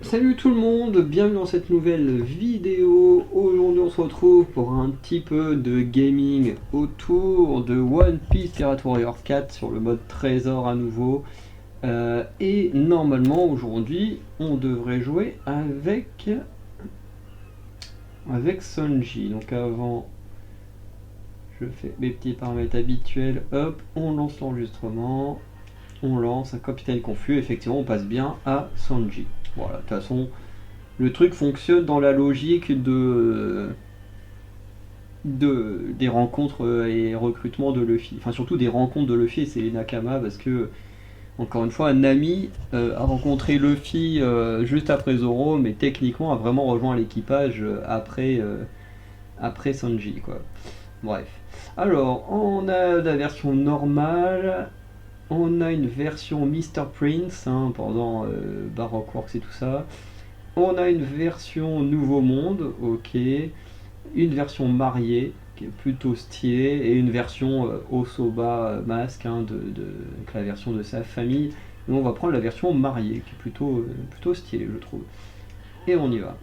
Salut tout le monde, bienvenue dans cette nouvelle vidéo. Aujourd'hui on se retrouve pour un petit peu de gaming autour de One Piece Pirate Warrior 4 sur le mode trésor à nouveau. Et normalement aujourd'hui on devrait jouer avec Sanji. Donc avant je fais mes petits paramètres habituels, hop, on lance l'enregistrement, on lance un capitaine confus, effectivement on passe bien à Sanji. Voilà, de toute façon le truc fonctionne dans la logique des rencontres et recrutements de Luffy. Enfin, surtout des rencontres de Luffy et ses Nakama, parce que, encore une fois, Nami a rencontré Luffy juste après Zoro, mais techniquement a vraiment rejoint l'équipage après Sanji, quoi. Bref. Alors, on a la version normale, on a une version Mr. Prince, hein, pendant Baroque Works et tout ça. On a une version Nouveau Monde, ok. Une version mariée, qui est plutôt stylée, et une version Osoba Mask, hein, avec la version de sa famille. Et on va prendre la version mariée, qui est plutôt stylée, je trouve. Et on y va.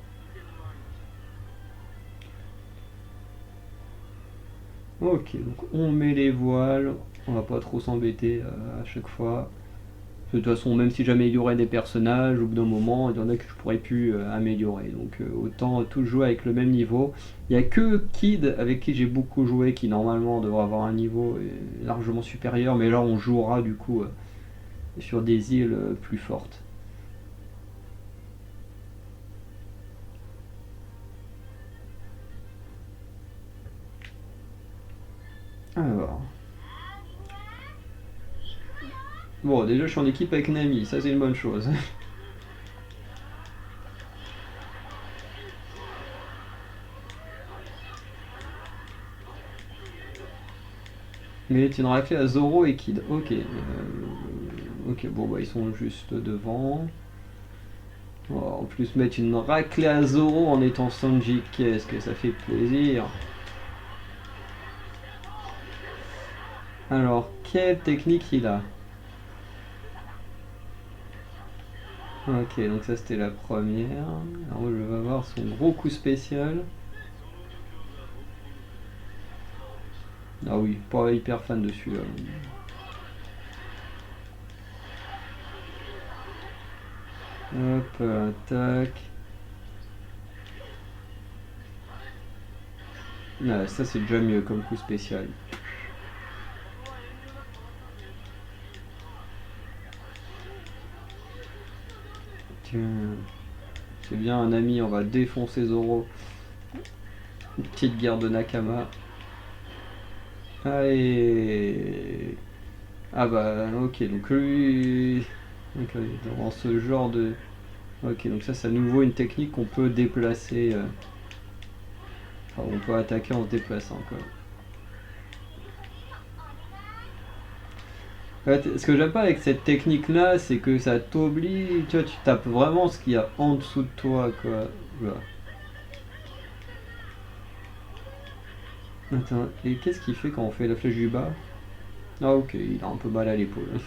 Ok, donc on met les voiles, on va pas trop s'embêter à chaque fois. De toute façon, même si j'améliorais des personnages, au bout d'un moment, il y en a que je pourrais plus améliorer. Donc autant tout jouer avec le même niveau. Il n'y a que Kid avec qui j'ai beaucoup joué qui normalement devrait avoir un niveau largement supérieur. Mais là, on jouera du coup sur des îles plus fortes. Alors. Bon, déjà, je suis en équipe avec Nami. Ça, c'est une bonne chose. Mais tu une raclée à Zoro et Kid. Ok. Ok, bon, bah, ils sont juste devant. Oh, en plus, mettre une raclée à Zoro en étant Sanji, qu'est-ce que ça fait plaisir. Alors, quelle technique il a? Ok, donc ça c'était la première. Alors, je vais voir son gros coup spécial. Ah oui, pas hyper fan de celui-là. Hop, tac. Ah, ça c'est déjà mieux comme coup spécial. Tiens, c'est bien un ami, on va défoncer Zoro. Une petite guerre de Nakama. Allez. Ah bah ok, donc lui... Ok, dans ce genre de... Ok, donc ça c'est à nouveau une technique qu'on peut déplacer. Enfin, on peut attaquer en se déplaçant quoi. Ouais, ce que j'aime pas avec cette technique là, c'est que ça t'oblige, tu vois, tu tapes vraiment ce qu'il y a en dessous de toi quoi. Voilà. Attends, et qu'est-ce qu'il fait quand on fait la flèche du bas? Ah ok, il a un peu mal à l'épaule.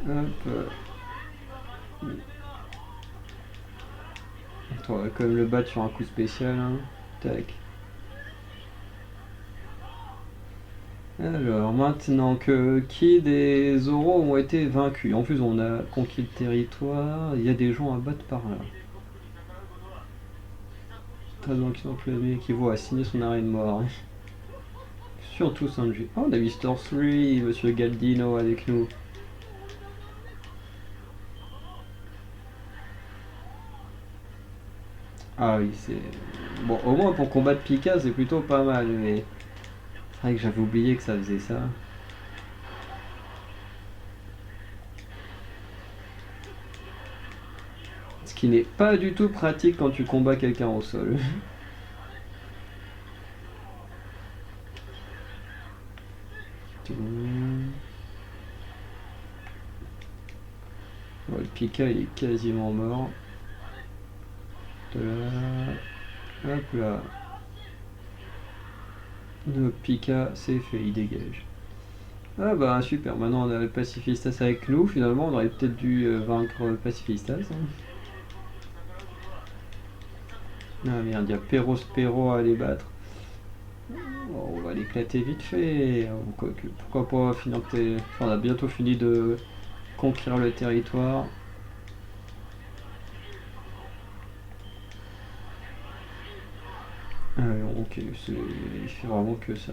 Hop. Attends, on va quand même le battre sur un coup spécial. Hein. Tac. Alors, maintenant que Kid et Zoro ont été vaincus, en plus on a conquis le territoire, il y a des gens à battre par là. Très bien qui sont plus équivaut à signer son arrêt de mort. Surtout Sanji. Oh, on a Mister 3, Monsieur Galdino avec nous. Ah oui, c'est... Bon, au moins pour combattre Pika, c'est plutôt pas mal, mais... C'est vrai que j'avais oublié que ça faisait ça. Ce qui n'est pas du tout pratique quand tu combats quelqu'un au sol. Bon, le Pika, il est quasiment mort. De là... Hop là. Le Pika, c'est fait, il dégage. Ah bah super, maintenant on a le Pacifistas avec nous, finalement on aurait peut-être dû vaincre Pacifistas. Hein. Ah merde, il y a Perro à les battre. Oh, on va l'éclater vite fait. Pourquoi pas finir enfin, on a bientôt fini de conquérir le territoire. Ok, il fait vraiment que ça.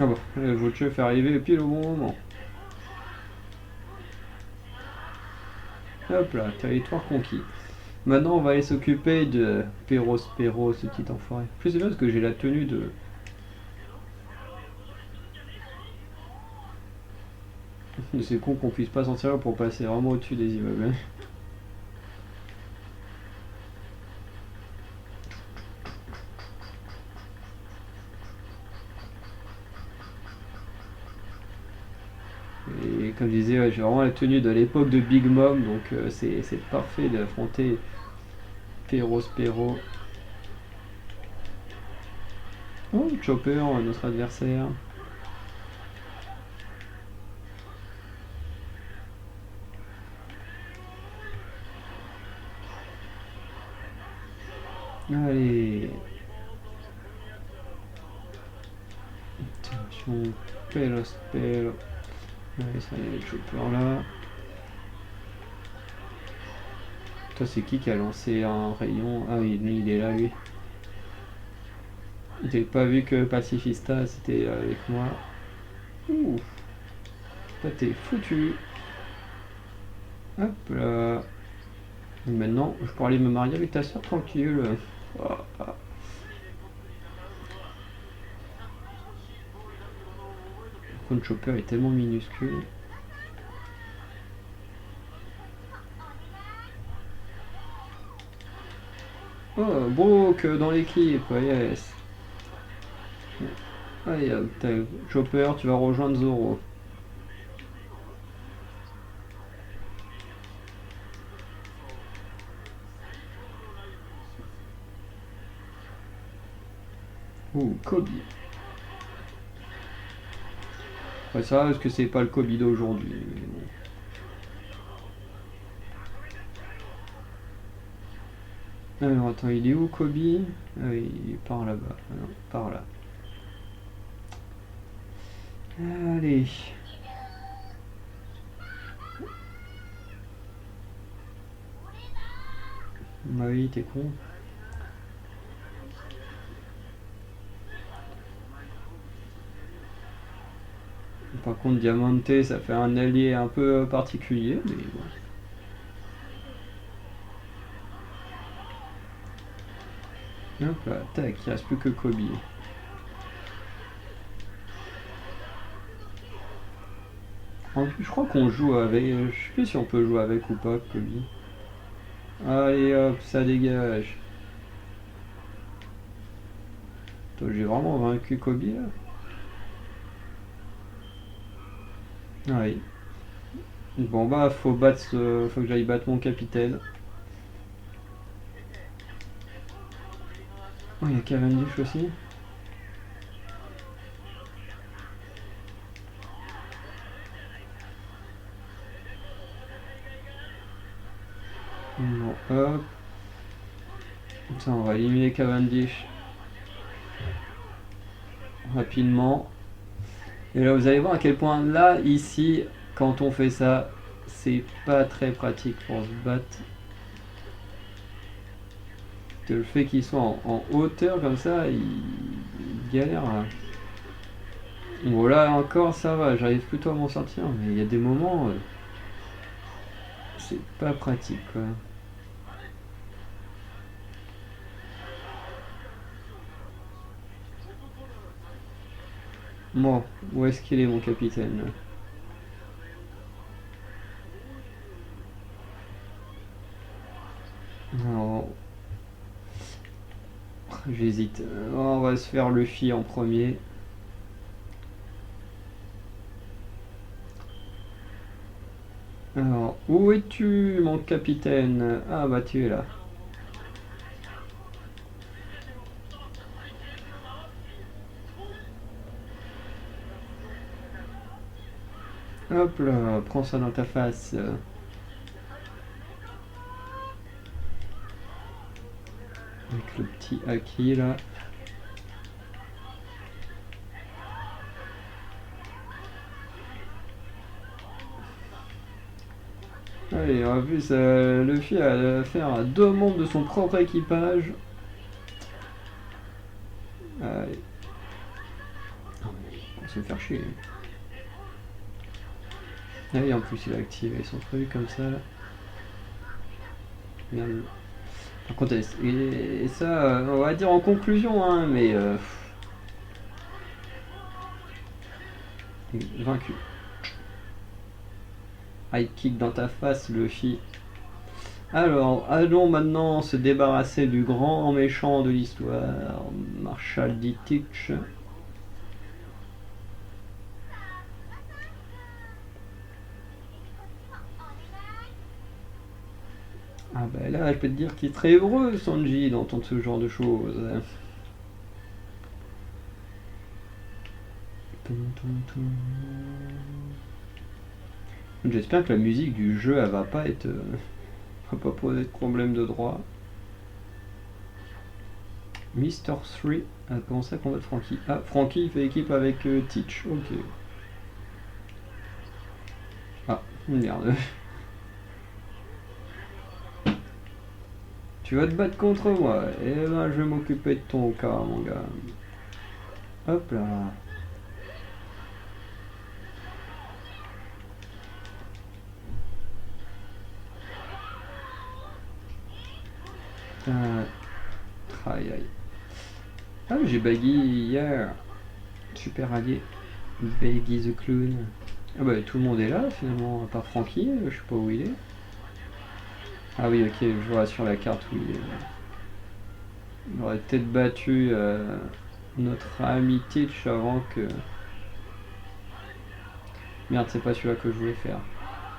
Ah bah, votre chef est arrivé pile au bon moment. Hop là, territoire conquis. Maintenant, on va aller s'occuper de Perro, ce petit enfoiré. En plus, c'est bien parce que j'ai la tenue de. C'est con qu'on puisse pas s'en servir pour passer vraiment au-dessus des immeubles. Et comme je disais, ouais, j'ai vraiment la tenue de l'époque de Big Mom, donc c'est parfait d'affronter Perro. Oh, Chopper, notre adversaire. Allez. Attention, Pelos. Allez, ça y est, le Chopper là. Toi, c'est qui a lancé un rayon? Ah oui, lui, il est là, lui. J'ai pas vu que Pacifista c'était avec moi. Ouh, toi t'es foutu. Hop là. Maintenant, je pourrais aller me marier avec ta soeur tranquille. Oh, ah. Le Chopper est tellement minuscule. Oh, Brook dans l'équipe, yes. Allez, Chopper, tu vas rejoindre Zoro. Ouh, Kobe. Ouais, ça, parce que c'est pas le Kobe d'aujourd'hui. Alors attends, il est où Kobe? Ah oui, il est par là-bas. Ah non, par là. Allez. Bah oui, t'es con. Par contre, Diamante, ça fait un allié un peu particulier, mais bon. Hop là, tac, il reste plus que Kobe. En plus, je crois qu'on joue avec. Je sais plus si on peut jouer avec ou pas, Kobe. Allez hop, ça dégage. Toi, j'ai vraiment vaincu Kobe là. Ah oui. Bon bah, faut que j'aille battre mon capitaine. Oh, il y a Cavendish aussi. Bon, hop. Comme ça, on va éliminer Cavendish rapidement. Et là, vous allez voir à quel point là, ici, quand on fait ça, c'est pas très pratique pour se battre. Que le fait qu'il soit en hauteur comme ça, il galère. Bon là encore ça va, j'arrive plutôt à m'en sortir, mais il y a des moments, c'est pas pratique quoi. Bon, où est-ce qu'il est mon capitaine? Alors, j'hésite. On va se faire Luffy en premier. Alors, Où es-tu, mon capitaine? Ah bah tu es là. Hop là, prends ça dans ta face. Avec le petit Haki là. Allez, en plus, Luffy a affaire à 2 membres de son propre équipage. Allez. On va se faire chier. Allez, en plus, il a activé son truc comme ça. Merde. Par contre, et ça, on va dire en conclusion, hein, mais vaincu. High kick dans ta face, Luffy. Alors, allons maintenant se débarrasser du grand méchant de l'histoire, Marshall D. Teach. Ah bah là, je peux te dire qu'il est très heureux, Sanji, d'entendre ce genre de choses. J'espère que la musique du jeu, elle va pas être... va pas poser de problème de droit. Mr. 3 a commencé à combattre Frankie. Ah, Frankie fait équipe avec Teach, ok. Ah, merde. Tu vas te battre contre moi, et ben je vais m'occuper de ton cas, mon gars. Hop là. Aïe aïe. Ah, j'ai Baggy hier. Super allié. Baggy the Clown. Ah bah tout le monde est là finalement, à part Frankie, je sais pas où il est. Ah oui, ok, je vois sur la carte où il est. Il aurait peut-être battu notre ami Teach avant que... Merde, c'est pas celui-là que je voulais faire.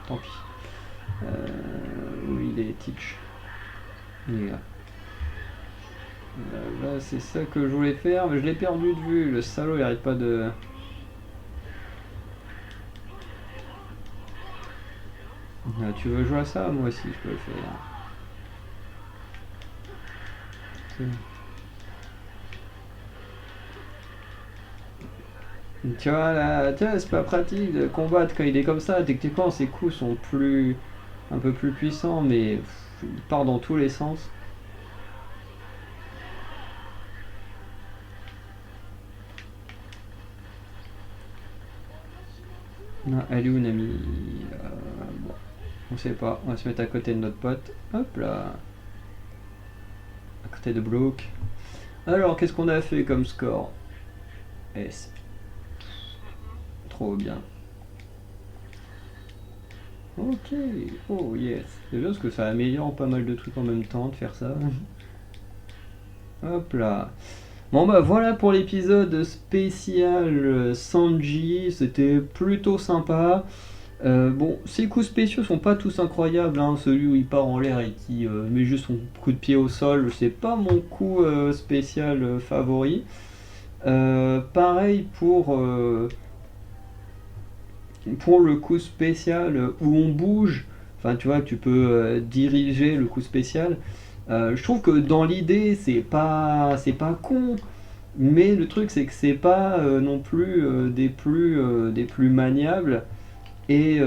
Tant pis. Où il est, Teach? Il est là. Là, c'est ça que je voulais faire, mais je l'ai perdu de vue. Le salaud, il arrête pas de... tu veux jouer à ça? Moi aussi, je peux le faire. Tu vois, là, c'est pas pratique de combattre quand il est comme ça. Techniquement, ses coups sont un peu plus puissants, mais il part dans tous les sens. Ah, elle est où, Nami? Bon, on sait pas. On va se mettre à côté de notre pote. Hop là. À côté de Brook. Alors, qu'est-ce qu'on a fait comme score? S. Trop bien. Ok. Oh yes. C'est bien parce que ça améliore pas mal de trucs en même temps de faire ça. Hop là. Bon bah voilà pour l'épisode spécial Sanji, c'était plutôt sympa. Bon, ces coups spéciaux sont pas tous incroyables, hein. Celui où il part en l'air et qui met juste son coup de pied au sol, c'est pas mon coup spécial favori. Pareil pour le coup spécial où on bouge, enfin tu vois, tu peux diriger le coup spécial. Je trouve que dans l'idée, c'est pas con, mais le truc c'est que c'est pas non plus des plus maniables et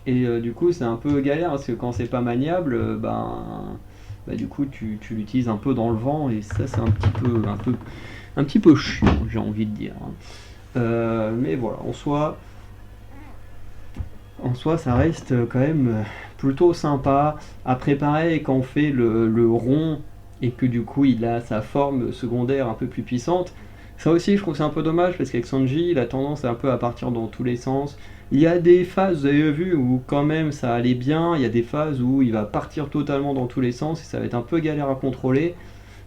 du coup c'est un peu galère parce que quand c'est pas maniable, bah, du coup tu l'utilises un peu dans le vent et ça c'est un petit peu chiant, j'ai envie de dire, hein. Mais voilà, en soi, ça reste quand même plutôt sympa. Après, pareil, quand on fait le rond et que du coup il a sa forme secondaire un peu plus puissante, ça aussi je trouve que c'est un peu dommage parce qu'avec Sanji, il a tendance un peu à partir dans tous les sens. Il y a des phases, vous avez vu, où quand même ça allait bien. Il y a des phases où il va partir totalement dans tous les sens et ça va être un peu galère à contrôler.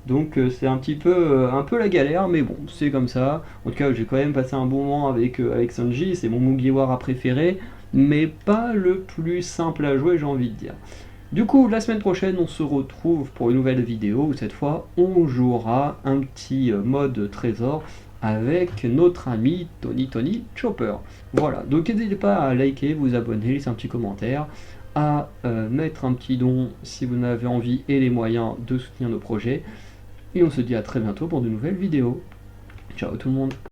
Donc c'est un peu la galère, mais bon, c'est comme ça. En tout cas, j'ai quand même passé un bon moment avec Sanji, c'est mon Mugiwara préféré. mais pas le plus simple à jouer, j'ai envie de dire. Du coup, la semaine prochaine, on se retrouve pour une nouvelle vidéo où cette fois, on jouera un petit mode trésor avec notre ami Tony Chopper. Voilà, donc n'hésitez pas à liker, vous abonner, laisser un petit commentaire, à mettre un petit don si vous en avez envie et les moyens de soutenir nos projets. Et on se dit à très bientôt pour de nouvelles vidéos. Ciao tout le monde.